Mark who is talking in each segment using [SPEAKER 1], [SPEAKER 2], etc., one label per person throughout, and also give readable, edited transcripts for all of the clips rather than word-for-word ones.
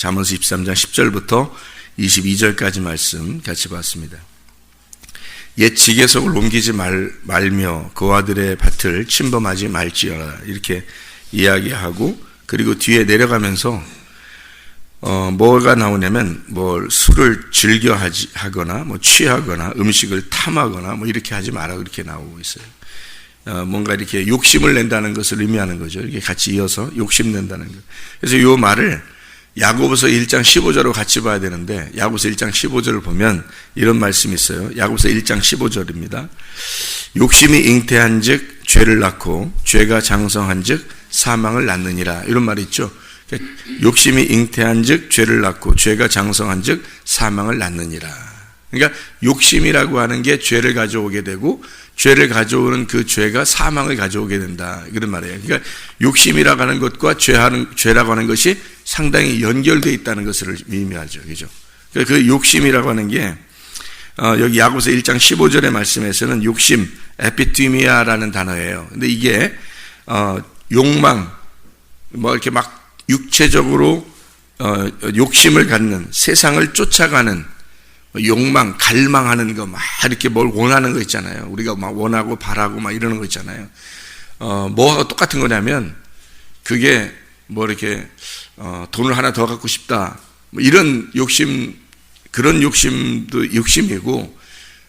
[SPEAKER 1] 잠언서 23장 10절부터 22절까지 말씀 같이 봤습니다. 옛 지계석을 옮기지 말며 그 아들의 밭을 침범하지 말지어라 이렇게 이야기하고, 그리고 뒤에 내려가면서 뭐가 나오냐면 술을 즐겨 하거나 취하거나 음식을 탐하거나 이렇게 하지 마라 그렇게 나오고 있어요. 뭔가 이렇게 욕심을 낸다는 것을 의미하는 거죠. 이렇게 같이 이어서 욕심 낸다는 것. 그래서 이 말을 야고보서 1장 15절로 같이 봐야 되는데, 야고보서 1장 15절을 보면 이런 말씀이 있어요. 야고보서 1장 15절입니다. 욕심이 잉태한 즉 죄를 낳고 죄가 장성한 즉 사망을 낳느니라, 이런 말이 있죠. 욕심이 잉태한 즉 죄를 낳고 죄가 장성한 즉 사망을 낳느니라. 그러니까 욕심이라고 하는 게 죄를 가져오게 되고, 죄를 가져오는 그 죄가 사망을 가져오게 된다, 그런 말이에요. 그러니까 욕심이라고 하는 것과 죄라고 하는 것이 상당히 연결되어 있다는 것을 의미하죠. 그죠? 그 욕심이라고 하는 게 여기 야고보서 1장 15절의 말씀에서는 욕심, 에피티미아라는 단어예요. 근데 이게 욕망, 이렇게 막 육체적으로 욕심을 갖는, 세상을 쫓아가는 욕망, 갈망하는 거, 막 이렇게 뭘 원하는 거 있잖아요. 우리가 막 원하고 바라고 막 이러는 거 있잖아요. 뭐하고 똑같은 거냐면, 그게 이렇게 돈을 하나 더 갖고 싶다, 이런 욕심, 그런 욕심도 욕심이고,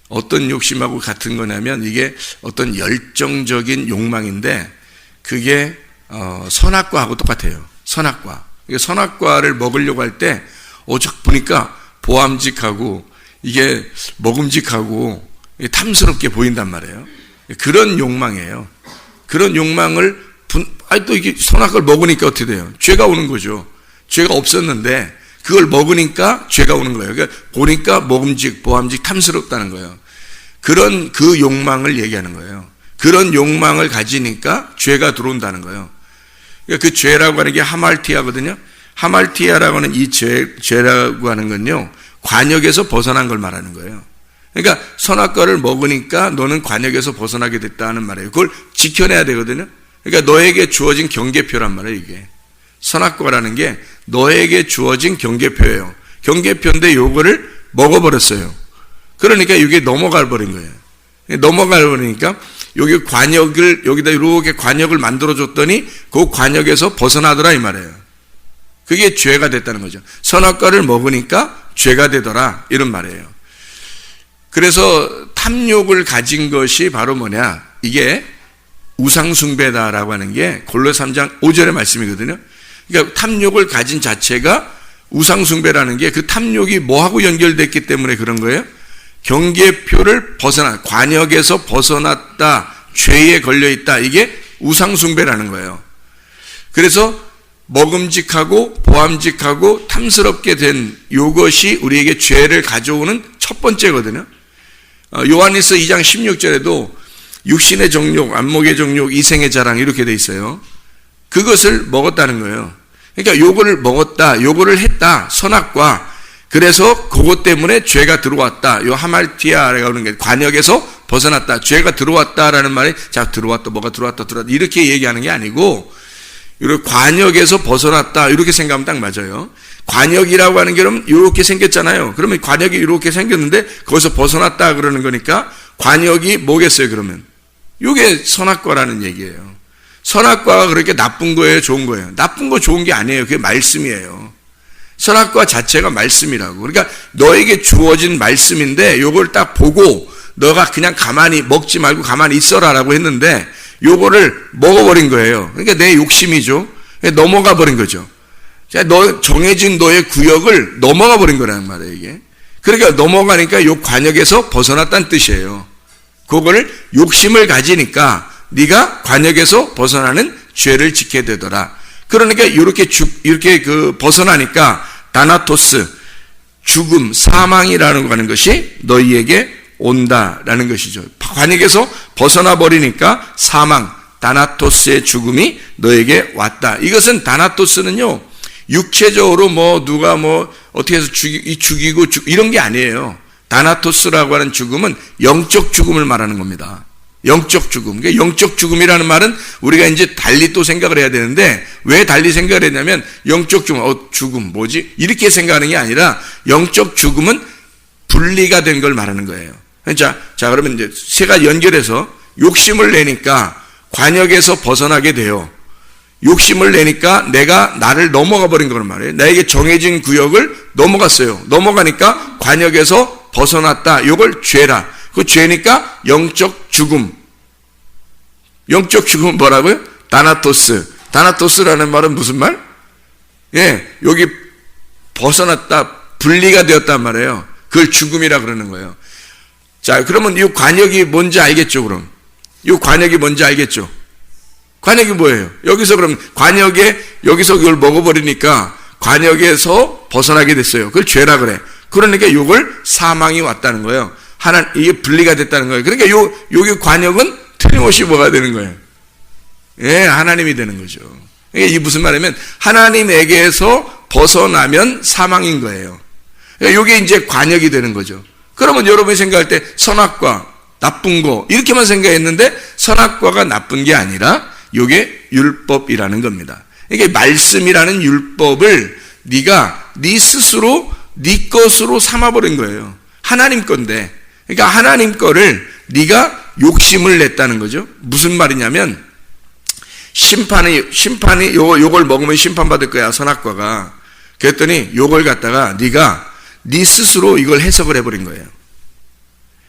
[SPEAKER 1] 어떤 욕심하고 같은 거냐면 이게 어떤 열정적인 욕망인데, 그게 선악과하고 똑같아요. 선악과. 선악과를 먹으려고 할 때 오죽 보니까 보암직하고 이게 먹음직하고 탐스럽게 보인단 말이에요. 그런 욕망이에요. 그런 욕망을 또 이게 선악과를 먹으니까 어떻게 돼요? 죄가 오는 거죠. 죄가 없었는데 그걸 먹으니까 죄가 오는 거예요. 그러니까 보니까 먹음직, 보암직, 탐스럽다는 거예요. 그런 그 욕망을 얘기하는 거예요. 그런 욕망을 가지니까 죄가 들어온다는 거예요. 그러니까 그 죄라고 하는 게 하말티아거든요. 하말티아라고 하는 이 죄라고 하는 건요, 관역에서 벗어난 걸 말하는 거예요. 그러니까 선악과를 먹으니까 너는 관역에서 벗어나게 됐다는 말이에요. 그걸 지켜내야 되거든요. 그러니까 너에게 주어진 경계표란 말이에요. 이게 선악과라는 게 너에게 주어진 경계표예요. 경계표인데 요거를 먹어버렸어요. 그러니까 이게 넘어가 버린 거예요. 넘어가 버리니까 여기 관역을, 여기다 이렇게 관역을 만들어줬더니 그 관역에서 벗어나더라 이 말이에요. 그게 죄가 됐다는 거죠. 선악과를 먹으니까 죄가 되더라, 이런 말이에요. 그래서 탐욕을 가진 것이 바로 뭐냐, 이게 우상숭배다라고 하는 게 골로새 3장 5절의 말씀이거든요. 그러니까 탐욕을 가진 자체가 우상숭배라는 게, 그 탐욕이 뭐하고 연결됐기 때문에 그런 거예요? 경계표를 관역에서 벗어났다, 죄에 걸려있다, 이게 우상숭배라는 거예요. 그래서 먹음직하고 보암직하고 탐스럽게 된 이것이 우리에게 죄를 가져오는 첫 번째거든요. 요한일서 2장 16절에도 육신의 정욕, 안목의 정욕, 이생의 자랑 이렇게 돼 있어요. 그것을 먹었다는 거예요. 그러니까 요거를 먹었다, 요거를 했다, 선악과. 그래서 그것 때문에 죄가 들어왔다. 요 하말티아라고 하는 게 관역에서 벗어났다, 죄가 들어왔다라는 말이, 자, 들어왔다, 뭐가 들어왔다, 이렇게 얘기하는 게 아니고, 이렇게 관역에서 벗어났다, 이렇게 생각하면 딱 맞아요. 관역이라고 하는 게 그럼 이렇게 생겼잖아요. 그러면 관역이 이렇게 생겼는데 거기서 벗어났다 그러는 거니까 관역이 뭐겠어요, 그러면? 이게 선악과라는 얘기예요. 선악과가 그렇게 나쁜 거예요, 좋은 거예요? 나쁜 거 좋은 게 아니에요. 그게 말씀이에요. 선악과 자체가 말씀이라고. 그러니까 너에게 주어진 말씀인데 요걸 딱 보고 너가 그냥 가만히 먹지 말고 가만히 있어라라고 했는데 요거를 먹어버린 거예요. 그러니까 내 욕심이죠. 넘어가 버린 거죠. 너 정해진 너의 구역을 넘어가 버린 거라는 말이에요, 이게. 그러니까 넘어가니까 요 관역에서 벗어났다는 뜻이에요. 그거를 욕심을 가지니까 네가 관역에서 벗어나는 죄를 짓게 되더라. 그러니까 이렇게 벗어나니까 다나토스, 죽음, 사망이라는 거 하는 것이 너희에게 온다라는 것이죠. 관역에서 벗어나 버리니까 사망, 다나토스의 죽음이 너에게 왔다. 이것은 다나토스는요, 육체적으로 누가 어떻게 해서 죽이고 이런 게 아니에요. 다나토스라고 하는 죽음은 영적 죽음을 말하는 겁니다. 영적 죽음. 그러니까 영적 죽음이라는 말은 우리가 이제 달리 또 생각을 해야 되는데, 왜 달리 생각을 했냐면, 영적 죽음, 죽음, 뭐지? 이렇게 생각하는 게 아니라, 영적 죽음은 분리가 된 걸 말하는 거예요. 자, 그러면 이제 세가 연결해서 욕심을 내니까 관역에서 벗어나게 돼요. 욕심을 내니까 내가 나를 넘어가 버린 거란 말이에요. 나에게 정해진 구역을 넘어갔어요. 넘어가니까 관역에서 벗어났다. 이걸 죄라. 그 죄니까 영적 죽음. 영적 죽음은 뭐라고요? 다나토스. 다나토스라는 말은 무슨 말? 예, 여기 벗어났다, 분리가 되었단 말이에요. 그걸 죽음이라 그러는 거예요. 자, 그러면 이 관역이 뭔지 알겠죠, 그럼? 이 관역이 뭔지 알겠죠? 관역이 뭐예요? 여기서 그럼 여기서 그걸 먹어버리니까 관역에서 벗어나게 됐어요. 그걸 죄라 그래. 그러니까 이걸 사망이 왔다는 거예요. 이게 분리가 됐다는 거예요. 그러니까 여기 관역은 틀림없이 뭐가 되는 거예요? 예, 하나님이 되는 거죠. 이게 무슨 말이냐면, 하나님에게서 벗어나면 사망인 거예요. 그러니까 이게 이제 관역이 되는 거죠. 그러면 여러분이 생각할 때 선악과, 나쁜 거, 이렇게만 생각했는데, 선악과가 나쁜 게 아니라, 이게 율법이라는 겁니다. 이게 말씀이라는 율법을 네가 네 스스로 네 것으로 삼아버린 거예요. 하나님 건데. 그러니까 하나님 거를 네가 욕심을 냈다는 거죠. 무슨 말이냐면, 심판이 요걸 먹으면 심판받을 거야, 선악과가. 그랬더니 요걸 갖다가 네가 네 스스로 이걸 해석을 해버린 거예요.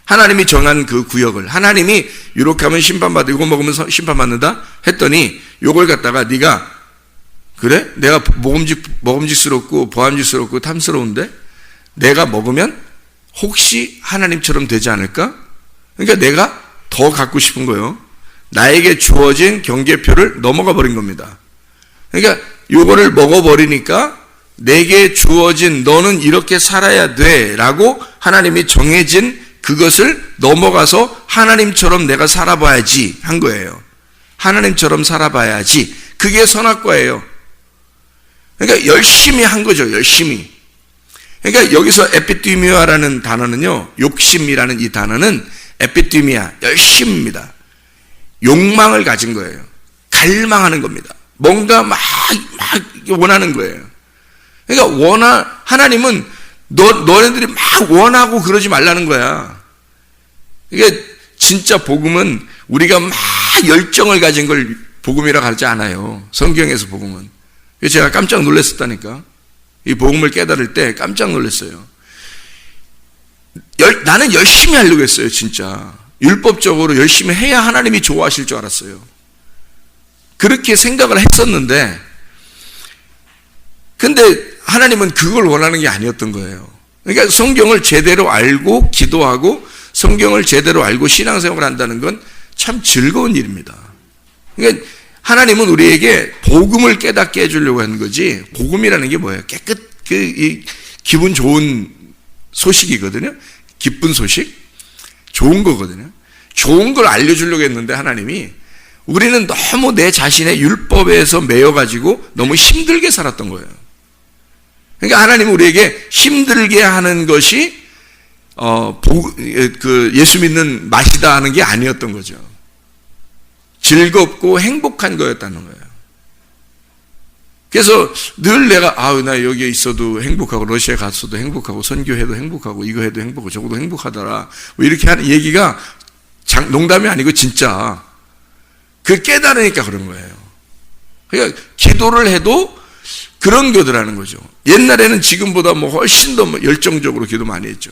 [SPEAKER 1] 하나님이 정한 그 구역을, 하나님이 이렇게 하면 심판받고 이거 먹으면 심판받는다 했더니 요걸 갖다가 네가, 그래? 내가 먹음직스럽고 보암직스럽고 탐스러운데 내가 먹으면 혹시 하나님처럼 되지 않을까? 그러니까 내가 더 갖고 싶은 거예요. 나에게 주어진 경계표를 넘어가 버린 겁니다. 그러니까 요거를 먹어버리니까 내게 주어진 너는 이렇게 살아야 돼 라고 하나님이 정해진 그것을 넘어가서 하나님처럼 내가 살아봐야지 한 거예요. 하나님처럼 살아봐야지. 그게 선악과예요. 그러니까 열심히 한 거죠. 열심히. 그러니까 여기서 에피티미아라는 단어는요, 욕심이라는 이 단어는 에피티미아, 열심입니다. 욕망을 가진 거예요. 갈망하는 겁니다. 뭔가 막 원하는 거예요. 그러니까 하나님은 너네들이 막 원하고 그러지 말라는 거야. 이게 진짜 복음은 우리가 막 열정을 가진 걸 복음이라고 하지 않아요. 성경에서 복음은. 제가 깜짝 놀랐었다니까. 이 복음을 깨달을 때 깜짝 놀랐어요. 나는 열심히 하려고 했어요, 진짜. 율법적으로 열심히 해야 하나님이 좋아하실 줄 알았어요. 그렇게 생각을 했었는데, 근데 하나님은 그걸 원하는 게 아니었던 거예요. 그러니까 성경을 제대로 알고 기도하고 성경을 제대로 알고 신앙생활을 한다는 건 참 즐거운 일입니다. 그러니까 하나님은 우리에게 복음을 깨닫게 해주려고 하는 거지, 복음이라는 게 뭐예요? 기분 좋은 소식이거든요. 기쁜 소식? 좋은 거거든요. 좋은 걸 알려주려고 했는데 하나님이, 우리는 너무 내 자신의 율법에서 매여가지고 너무 힘들게 살았던 거예요. 그러니까 하나님은 우리에게 힘들게 하는 것이 예수 믿는 맛이다 하는 게 아니었던 거죠. 즐겁고 행복한 거였다는 거예요. 그래서 늘 내가 나 여기에 있어도 행복하고 러시아에 갔어도 행복하고 선교해도 행복하고 이거 해도 행복하고 저거도 행복하더라, 뭐 이렇게 하는 얘기가 농담이 아니고 진짜 그 깨달으니까 그런 거예요. 그러니까 기도를 해도 그런 거더라는 거죠. 옛날에는 지금보다 훨씬 더 열정적으로 기도 많이 했죠.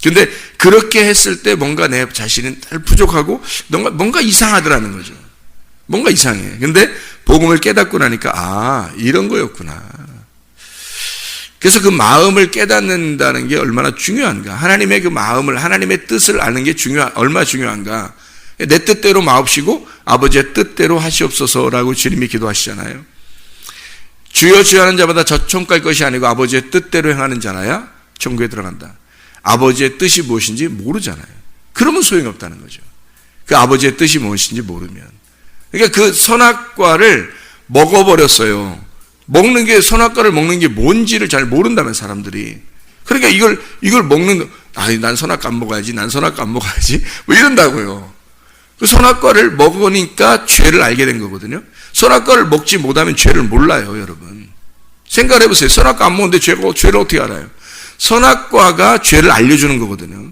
[SPEAKER 1] 근데 그렇게 했을 때 뭔가 내 자신은 부족하고 뭔가 이상하더라는 거죠. 뭔가 이상해. 근데 복음을 깨닫고 나니까 이런 거였구나. 그래서 그 마음을 깨닫는다는 게 얼마나 중요한가. 하나님의 그 마음을, 하나님의 뜻을 아는 게 얼마나 중요한가. 내 뜻대로 마옵시고 아버지의 뜻대로 하시옵소서라고 주님이 기도하시잖아요. 주여 주여 하는 자마다 저 천국 갈 것이 아니고 아버지의 뜻대로 행하는 자라야 천국에 들어간다. 아버지의 뜻이 무엇인지 모르잖아요. 그러면 소용이 없다는 거죠. 그 아버지의 뜻이 무엇인지 모르면. 그러니까 그 선악과를 먹어버렸어요. 선악과를 먹는 게 뭔지를 잘 모른다면 사람들이. 그러니까 이걸 먹는, 난 선악과 안 먹어야지, 난 선악과 안 먹어야지, 뭐 이런다고요. 그 선악과를 먹으니까 죄를 알게 된 거거든요. 선악과를 먹지 못하면 죄를 몰라요, 여러분. 생각을 해보세요. 선악과 안 먹는데 죄를 어떻게 알아요? 선악과가 죄를 알려주는 거거든요.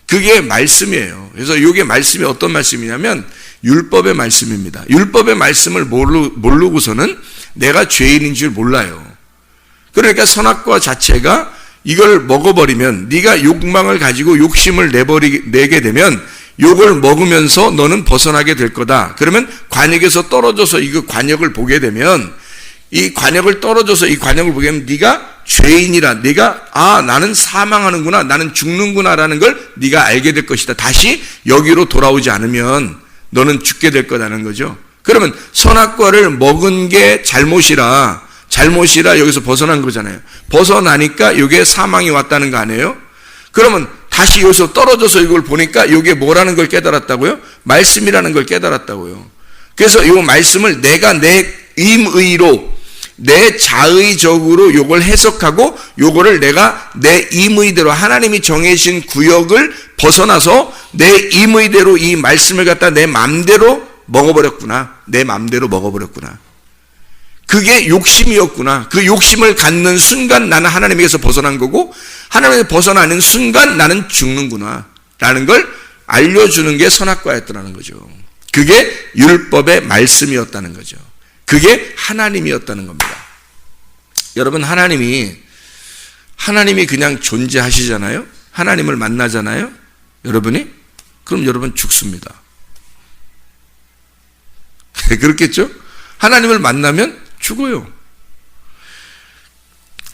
[SPEAKER 1] 그게 말씀이에요. 그래서 이게 말씀이 어떤 말씀이냐면 율법의 말씀입니다. 율법의 말씀을 모르고서는 내가 죄인인 줄 몰라요. 그러니까 선악과 자체가 이걸 먹어버리면 네가 욕망을 가지고 욕심을 내게 되면 욕을 먹으면서 너는 벗어나게 될 거다. 그러면 관역에서 떨어져서 이거 관역을 보게 되면 이 관역을 떨어져서 이 관역을 보게 되면 네가 죄인이라, 네가 나는 사망하는구나, 나는 죽는구나라는 걸 네가 알게 될 것이다. 다시 여기로 돌아오지 않으면 너는 죽게 될 거라는 거죠. 그러면 선악과를 먹은 게 잘못이라 여기서 벗어난 거잖아요. 벗어나니까 이게 사망이 왔다는 거 아니에요? 그러면 다시 여기서 떨어져서 이걸 보니까 이게 뭐라는 걸 깨달았다고요? 말씀이라는 걸 깨달았다고요. 그래서 이 말씀을 내가 내 임의로, 내 자의적으로 이걸 해석하고 요거를 내가 내 임의대로 하나님이 정해진 구역을 벗어나서 내 임의대로 이 말씀을 갖다 내 맘대로 먹어버렸구나. 내 맘대로 먹어버렸구나. 그게 욕심이었구나. 그 욕심을 갖는 순간 나는 하나님에게서 벗어난 거고 하나님에서 벗어나는 순간 나는 죽는구나 라는 걸 알려주는 게 선악과였다는 거죠. 그게 율법의 말씀이었다는 거죠. 그게 하나님이었다는 겁니다. 여러분, 하나님이 그냥 존재하시잖아요. 하나님을 만나잖아요. 여러분이? 그럼 여러분 죽습니다. 그렇겠죠? 하나님을 만나면 죽어요.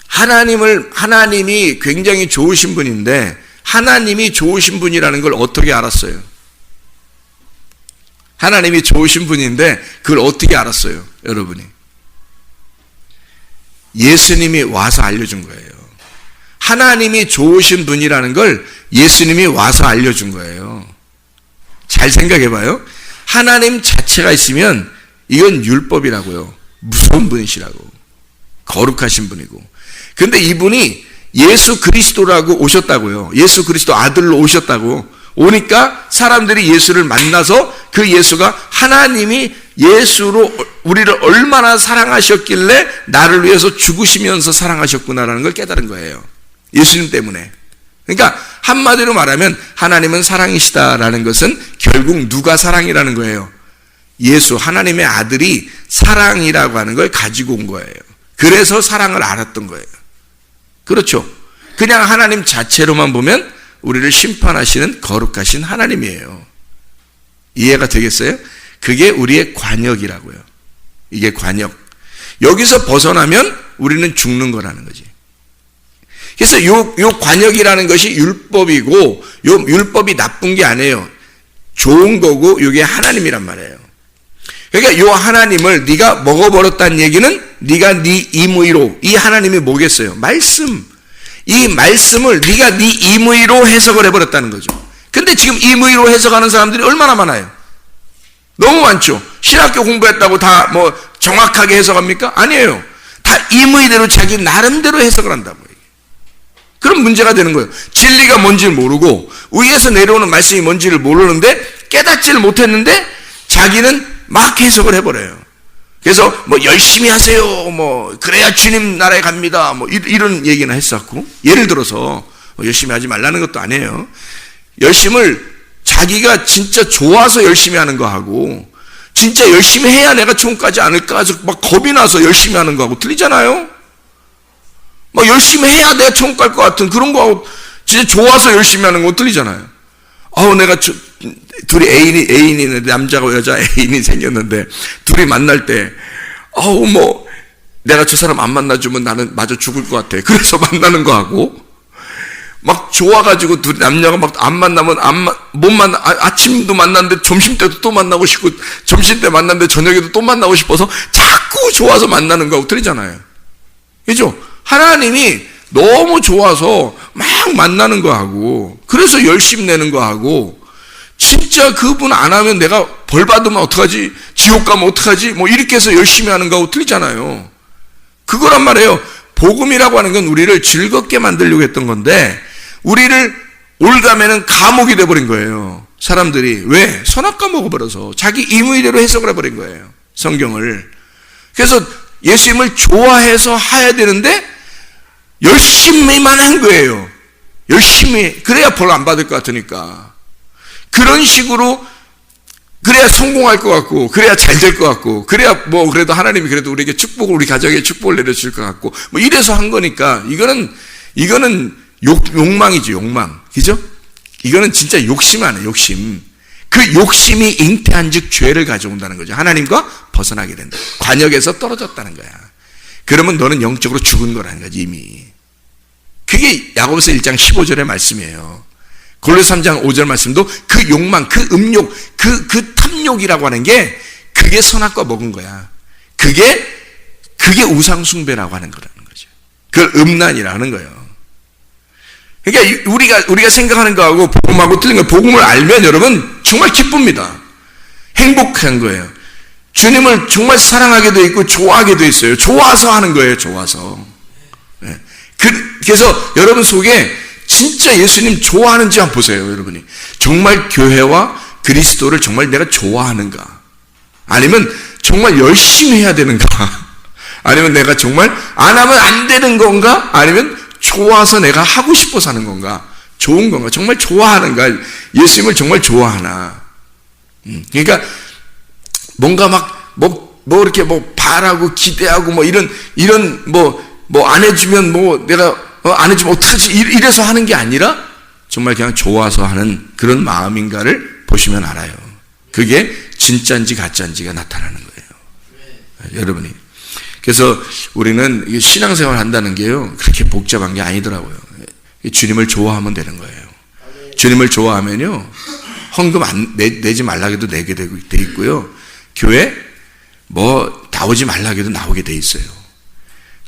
[SPEAKER 1] 하나님이 굉장히 좋으신 분인데 하나님이 좋으신 분이라는 걸 어떻게 알았어요? 하나님이 좋으신 분인데 그걸 어떻게 알았어요? 여러분이. 예수님이 와서 알려준 거예요. 하나님이 좋으신 분이라는 걸 예수님이 와서 알려준 거예요. 잘 생각해 봐요. 하나님 자체가 있으면 이건 율법이라고요. 무서운 분이시라고. 거룩하신 분이고. 근데 이분이 예수 그리스도라고 오셨다고요. 예수 그리스도 아들로 오셨다고. 오니까 사람들이 예수를 만나서 그 예수가 하나님이 예수로 우리를 얼마나 사랑하셨길래 나를 위해서 죽으시면서 사랑하셨구나라는 걸 깨달은 거예요. 예수님 때문에. 그러니까 한마디로 말하면 하나님은 사랑이시다라는 것은 결국 누가 사랑이라는 거예요? 예수, 하나님의 아들이 사랑이라고 하는 걸 가지고 온 거예요. 그래서 사랑을 알았던 거예요. 그렇죠? 그냥 하나님 자체로만 보면 우리를 심판하시는 거룩하신 하나님이에요. 이해가 되겠어요? 그게 우리의 관역이라고요. 이게 관역. 여기서 벗어나면 우리는 죽는 거라는 거지. 그래서 요 관역이라는 것이 율법이고, 요 율법이 나쁜 게 아니에요. 좋은 거고, 이게 하나님이란 말이에요. 그러니까 요 하나님을 네가 먹어버렸다는 얘기는 네가 네 임의로, 이 하나님이 뭐겠어요? 말씀. 이 말씀을 네가 네 임의로 해석을 해버렸다는 거죠. 근데 지금 임의로 해석하는 사람들이 얼마나 많아요? 너무 많죠. 신학교 공부했다고 다 뭐 정확하게 해석합니까? 아니에요. 다 임의대로 자기 나름대로 해석을 한다고요. 그럼 문제가 되는 거예요. 진리가 뭔지를 모르고 위에서 내려오는 말씀이 뭔지를 모르는데 깨닫지를 못했는데 자기는 막 해석을 해버려요. 그래서 뭐 열심히 하세요. 뭐 그래야 주님 나라에 갑니다. 뭐 이런 얘기나 했었고, 예를 들어서 열심히 하지 말라는 것도 아니에요. 열심을 자기가 진짜 좋아서 열심히 하는 거하고 진짜 열심히 해야 내가 천국 가지 않을까 해서 막 겁이 나서 열심히 하는 거하고 틀리잖아요. 막 열심히 해야 내가 천국 갈 것 같은 그런 거하고 진짜 좋아서 열심히 하는 거 틀리잖아요. 내가 둘이 애인이 남자가 여자 애인이 생겼는데 둘이 만날 때 뭐 내가 저 사람 안 만나주면 나는 마저 죽을 것 같아. 그래서 만나는 거하고 막 좋아가지고 둘이 남녀가 막 안 만나면 못 만나. 아침도 만났는데 점심 때도 또 만나고 싶고 점심 때 만났는데 저녁에도 또 만나고 싶어서 자꾸 좋아서 만나는 거하고 틀리잖아요. 그죠? 하나님이 너무 좋아서 막 만나는 거하고 그래서 열심 내는 거하고 진짜 그분 안 하면 내가 벌 받으면 어떡하지? 지옥 가면 어떡하지? 뭐 이렇게 해서 열심히 하는 거하고 틀리잖아요. 그거란 말이에요. 복음이라고 하는 건 우리를 즐겁게 만들려고 했던 건데 우리를 올가매는 감옥이 돼버린 거예요. 사람들이. 왜? 선악과 먹어버려서 자기 임의대로 해석을 해버린 거예요, 성경을. 그래서 예수님을 좋아해서 해야 되는데 열심히만 한 거예요. 열심히. 그래야 벌 안 받을 것 같으니까. 그런 식으로 그래야 성공할 것 같고, 그래야 잘 될 것 같고, 그래야 뭐 그래도 하나님이 그래도 우리에게 축복을, 우리 가정에 축복을 내려줄 것 같고, 뭐 이래서 한 거니까 이거는 욕망이죠, 욕망. 그죠? 이거는 진짜 욕심 아니에요, 욕심. 그 욕심이 잉태한 즉 죄를 가져온다는 거죠. 하나님과 벗어나게 된다. 관역에서 떨어졌다는 거야. 그러면 너는 영적으로 죽은 거라는 거지, 이미. 그게 야고보서 1장 15절의 말씀이에요. 골로새 3장 5절 말씀도 그 욕망, 그 음욕, 그 탐욕이라고 하는 게 그게 선악과 먹은 거야. 그게 우상숭배라고 하는 거라는 거죠. 그걸 음란이라는 거예요. 그러니까 우리가 생각하는 거하고 복음하고 틀린 거, 복음을 알면 여러분 정말 기쁩니다. 행복한 거예요. 주님을 정말 사랑하게 돼 있고 좋아하게 돼 있어요. 좋아서 하는 거예요, 좋아서. 그래서 여러분 속에 진짜 예수님 좋아하는지 한번 보세요, 여러분이. 정말 교회와 그리스도를 정말 내가 좋아하는가? 아니면 정말 열심히 해야 되는가? 아니면 내가 정말 안 하면 안 되는 건가? 아니면 좋아서 내가 하고 싶어서 하는 건가? 좋은 건가? 정말 좋아하는가? 예수님을 정말 좋아하나? 그러니까 뭔가 막 뭐 이렇게 뭐 바라고 기대하고 뭐 이런 뭐 안 해주면 뭐 내가 안 해주면 어떡하지? 이래서 하는 게 아니라 정말 그냥 좋아서 하는 그런 마음인가를 보시면 알아요. 그게 진짜인지 가짜인지가 나타나는 거예요, 여러분이. 그래서 우리는 신앙생활 한다는 게요, 그렇게 복잡한 게 아니더라고요. 주님을 좋아하면 되는 거예요. 주님을 좋아하면요, 헌금 내지 말라고 해도 내게 돼 있고요, 교회 뭐 나오지 말라고 해도 나오게 돼 있어요.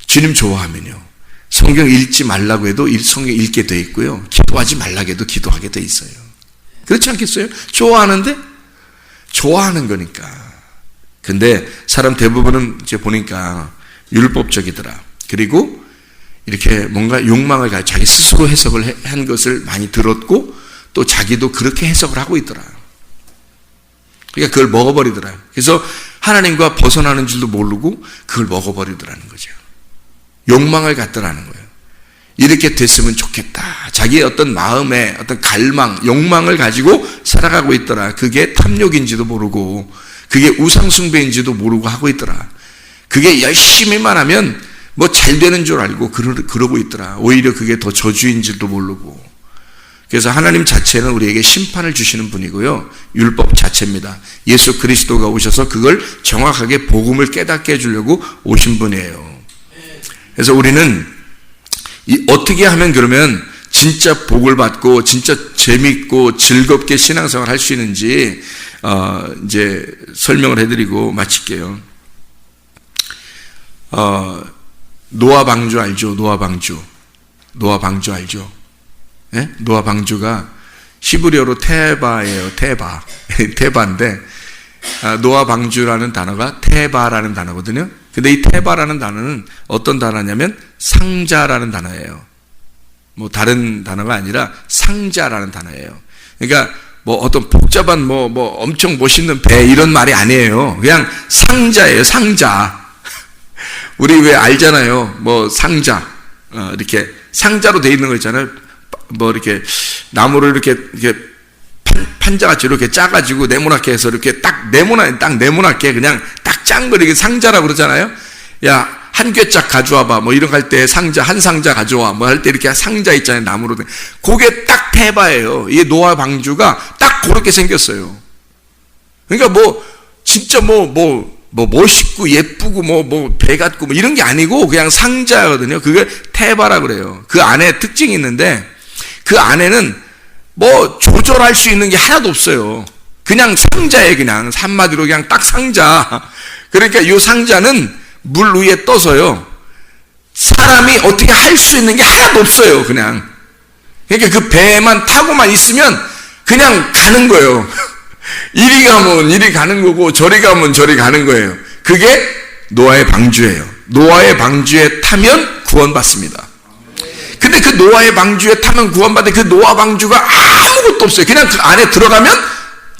[SPEAKER 1] 주님 좋아하면요, 성경 읽지 말라고 해도 성경 읽게 돼 있고요, 기도하지 말라고 해도 기도하게 돼 있어요. 그렇지 않겠어요? 좋아하는데? 좋아하는 거니까. 근데 사람 대부분은 이제 보니까 율법적이더라. 그리고 이렇게 뭔가 욕망을 가지고 자기 스스로 해석을 한 것을 많이 들었고, 또 자기도 그렇게 해석을 하고 있더라. 그러니까 그걸 먹어버리더라. 그래서 하나님과 벗어나는 줄도 모르고 그걸 먹어버리더라는 거죠. 욕망을 갖더라는 거예요. 이렇게 됐으면 좋겠다. 자기의 어떤 마음의 어떤 갈망, 욕망을 가지고 살아가고 있더라. 그게 탐욕인지도 모르고, 그게 우상숭배인지도 모르고 하고 있더라. 그게 열심히만 하면 뭐 잘 되는 줄 알고 그러고 있더라. 오히려 그게 더 저주인지도 모르고. 그래서 하나님 자체는 우리에게 심판을 주시는 분이고요, 율법 자체입니다. 예수 그리스도가 오셔서 그걸 정확하게 복음을 깨닫게 해주려고 오신 분이에요. 그래서 우리는 어떻게 하면 그러면 진짜 복을 받고 진짜 재밌고 즐겁게 신앙생활 할 수 있는지 이제 설명을 해드리고 마칠게요. 노아 방주 알죠? 노아 방주 알죠? 예? 노아 방주가 히브리어로 테바예요. 테바인데 노아 방주라는 단어가 테바라는 단어거든요. 근데 이 테바라는 단어는 어떤 단어냐면 상자라는 단어예요. 뭐 다른 단어가 아니라 상자라는 단어예요. 그러니까 뭐 어떤 복잡한 뭐 엄청 멋있는 배 이런 말이 아니에요. 그냥 상자예요, 상자. 우리 왜 알잖아요. 뭐 상자, 이렇게 상자로 돼 있는 거 있잖아요. 뭐 이렇게 나무를 이렇게 판자같이 이렇게 짜가지고 네모나게 해서 이렇게 딱 네모나게 그냥 딱 짠 거 이렇게 상자라고 그러잖아요. 야, 한 꿰짝 가져와봐. 뭐 이런 거 할 때 상자, 한 상자 가져와. 뭐 할 때 이렇게 상자 있잖아요. 나무로 된. 그게 딱 테바예요. 이게 노아 방주가 딱 그렇게 생겼어요. 그러니까 뭐, 진짜 뭐 멋있고 예쁘고 뭐 배 같고 뭐 이런 게 아니고 그냥 상자거든요. 그게 테바라 그래요. 그 안에 특징이 있는데 그 안에는 뭐 조절할 수 있는 게 하나도 없어요. 그냥 상자예요. 그냥 한마디로 그냥 딱 상자. 그러니까 이 상자는 물 위에 떠서요, 사람이 어떻게 할 수 있는 게 하나도 없어요. 그냥. 그러니까 그 배만 타고만 있으면 그냥 가는 거예요. 이리 가면 이리 가는 거고 저리 가면 저리 가는 거예요. 그게 노아의 방주예요. 노아의 방주에 타면 구원받습니다. 근데 그 노아의 방주에 타면 구원받은 그 노아 방주가 아무것도 없어요. 그냥 그 안에 들어가면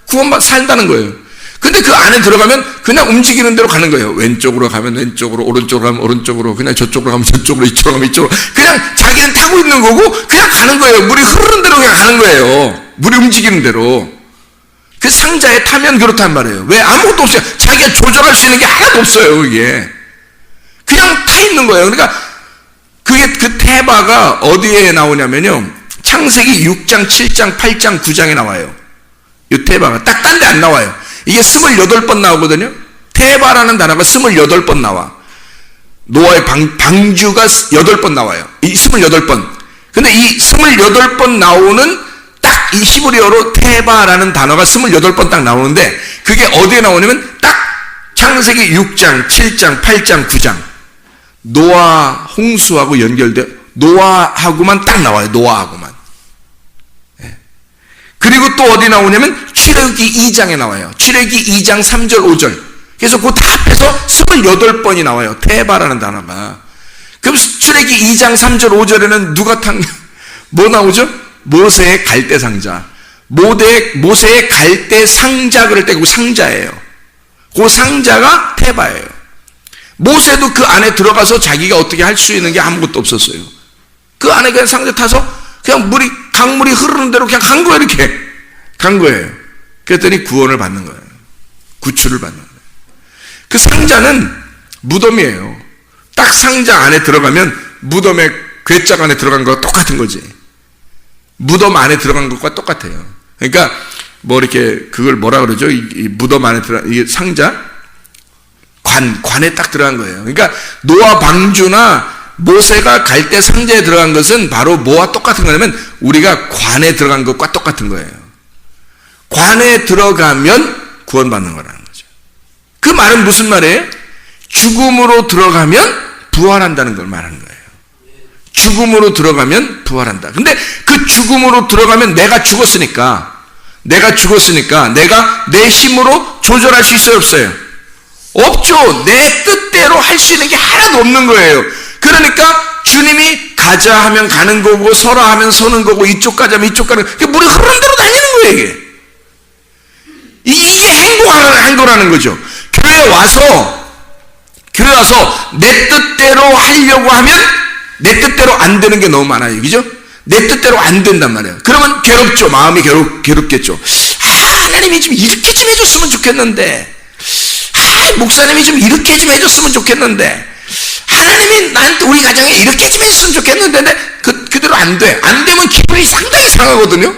[SPEAKER 1] 구원받 산다는 거예요. 근데 그 안에 들어가면 그냥 움직이는 대로 가는 거예요. 왼쪽으로 가면 왼쪽으로, 오른쪽으로 가면 오른쪽으로, 그냥 저쪽으로 가면 저쪽으로, 이쪽으로 가면 이쪽으로. 그냥 자기는 타고 있는 거고 그냥 가는 거예요. 물이 흐르는 대로 그냥 가는 거예요. 물이 움직이는 대로. 그 상자에 타면 그렇단 말이에요. 왜? 아무것도 없어요. 자기가 조절할 수 있는 게 하나도 없어요. 그게 그냥 타 있는 거예요. 그러니까 그게 그 테바가 어디에 나오냐면요, 창세기 6장, 7장, 8장, 9장에 나와요. 이 테바가 딱 딴 데 안 나와요. 이게 28번 나오거든요. 테바라는 단어가 28번 나와. 노아의 방주가 8번 나와요. 이 28번. 근데 이 28번 나오는 딱 이 히브리어로 테바라는 단어가 28번 딱 나오는데, 그게 어디에 나오냐면 딱 창세기 6장, 7장, 8장, 9장. 노아 홍수하고 연결돼, 노아하고만 딱 나와요. 노아하고만. 그리고 또 어디 나오냐면 출애굽기 2장에 나와요. 출애굽기 2장 3절 5절. 그래서 그 다 합해서 28번이 나와요. 테바라는 단어가. 그럼 출애굽기 2장 3절 5절에는 누가 뭐 나오죠? 모세의 갈대 상자. 모세의 갈대 상자 그럴 때 그 상자예요. 그 상자가 테바예요. 모세도 그 안에 들어가서 자기가 어떻게 할 수 있는 게 아무것도 없었어요. 그 안에 그냥 상자 타서 그냥 강물이 흐르는 대로 그냥 간 거예요. 이렇게 간 거예요. 그랬더니 구원을 받는 거예요. 구출을 받는 거예요. 그 상자는 무덤이에요. 딱 상자 안에 들어가면 무덤의 괴짝 안에 들어간 거와 똑같은 거지. 무덤 안에 들어간 것과 똑같아요. 그러니까 뭐 이렇게 그걸 뭐라 그러죠? 이 무덤 안에 이 상자 관에 딱 들어간 거예요. 그러니까 노아 방주나 모세가 갈대 상자에 들어간 것은 바로 뭐와 똑같은 거냐면 우리가 관에 들어간 것과 똑같은 거예요. 관에 들어가면 구원받는 거라는 거죠. 그 말은 무슨 말이에요? 죽음으로 들어가면 부활한다는 걸 말하는 거예요. 죽음으로 들어가면 부활한다. 근데 그 죽음으로 들어가면 내가 죽었으니까 내가 내 힘으로 조절할 수 있어요, 없어요? 없죠. 내 뜻대로 할 수 있는 게 하나도 없는 거예요. 그러니까 주님이 가자 하면 가는 거고, 서라 하면 서는 거고, 이쪽 가자 하면 이쪽 가는 거고, 물이 흐르는 대로 다니는 거예요. 이게 행동한 거라는 거죠. 교회 와서 내 뜻대로 하려고 하면 내 뜻대로 안 되는 게 너무 많아요. 그죠? 내 뜻대로 안 된단 말이에요. 그러면 괴롭죠. 마음이 괴롭겠죠. 하나님이 좀 이렇게 좀 해줬으면 좋겠는데, 목사님이 좀 이렇게 좀 해줬으면 좋겠는데, 하나님이 나한테 우리 가정에 이렇게 좀 해줬으면 좋겠는데, 근데 그대로 안 돼. 안 되면 기분이 상당히 상하거든요.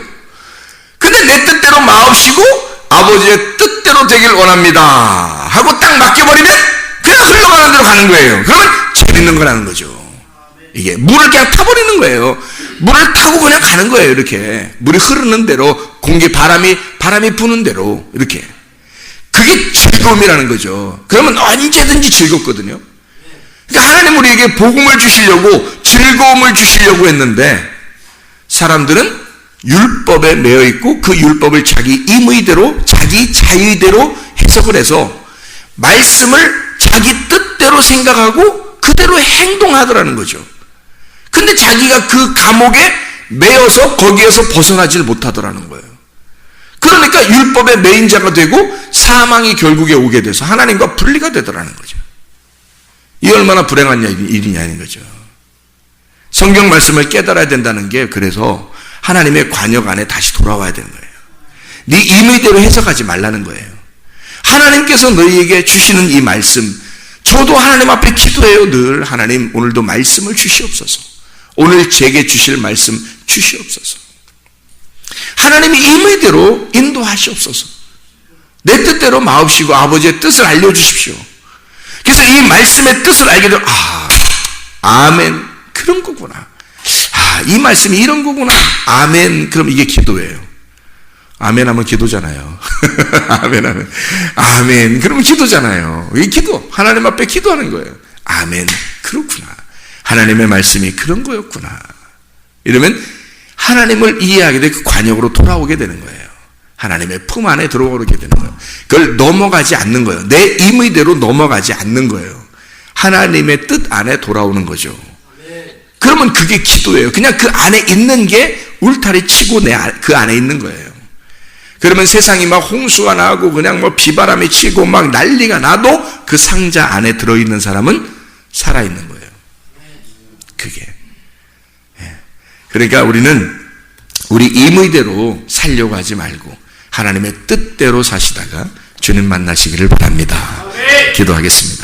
[SPEAKER 1] 근데 내 뜻대로 마옵시고 아버지의 뜻대로 되길 원합니다 하고 딱 맡겨버리면 그냥 흘러가는 대로 가는 거예요. 그러면 재밌는 거라는 거죠. 이게 물을 그냥 타버리는 거예요. 물을 타고 그냥 가는 거예요. 이렇게 물이 흐르는 대로, 바람이 부는 대로 이렇게. 그게 즐거움이라는 거죠. 그러면 언제든지 즐겁거든요. 그러니까 하나님 우리에게 복음을 주시려고, 즐거움을 주시려고 했는데, 사람들은 율법에 매여 있고 그 율법을 자기 임의대로, 자기 자의대로 해석을 해서 말씀을 자기 뜻대로 생각하고 그대로 행동하더라는 거죠. 근데 자기가 그 감옥에 매여서 거기에서 벗어나질 못하더라는 거예요. 그러니까 율법의 매인 자가 되고 사망이 결국에 오게 돼서 하나님과 분리가 되더라는 거죠. 이 얼마나 불행한 일이냐는 거죠. 성경 말씀을 깨달아야 된다는 게, 그래서 하나님의 관역 안에 다시 돌아와야 되는 거예요. 네 임의대로 해석하지 말라는 거예요. 하나님께서 너희에게 주시는 이 말씀, 저도 하나님 앞에 기도해요. 늘 하나님 오늘도 말씀을 주시옵소서. 오늘 제게 주실 말씀 주시옵소서. 하나님이 임의대로 인도하시옵소서. 내 뜻대로 마옵시고 아버지의 뜻을 알려주십시오. 그래서 이 말씀의 뜻을 알게 되면, 아멘, 그런 거구나. 이 말씀이 이런 거구나. 아멘. 그럼 이게 기도예요. 아멘 하면 기도잖아요. 아멘 하면, 아멘. 그러면 기도잖아요. 이게 기도. 하나님 앞에 기도하는 거예요. 아멘. 그렇구나. 하나님의 말씀이 그런 거였구나. 이러면 하나님을 이해하게 돼 그 관역으로 돌아오게 되는 거예요. 하나님의 품 안에 들어오게 되는 거예요. 그걸 넘어가지 않는 거예요. 내 임의대로 넘어가지 않는 거예요. 하나님의 뜻 안에 돌아오는 거죠. 그러면 그게 기도예요. 그냥 그 안에 있는 게 울타리 치고 그 안에 있는 거예요. 그러면 세상이 막 홍수가 나고 그냥 뭐 비바람이 치고 막 난리가 나도 그 상자 안에 들어있는 사람은 살아있는 거예요. 그게. 그러니까 우리는 우리 임의대로 살려고 하지 말고 하나님의 뜻대로 사시다가 주님 만나시기를 바랍니다. 기도하겠습니다.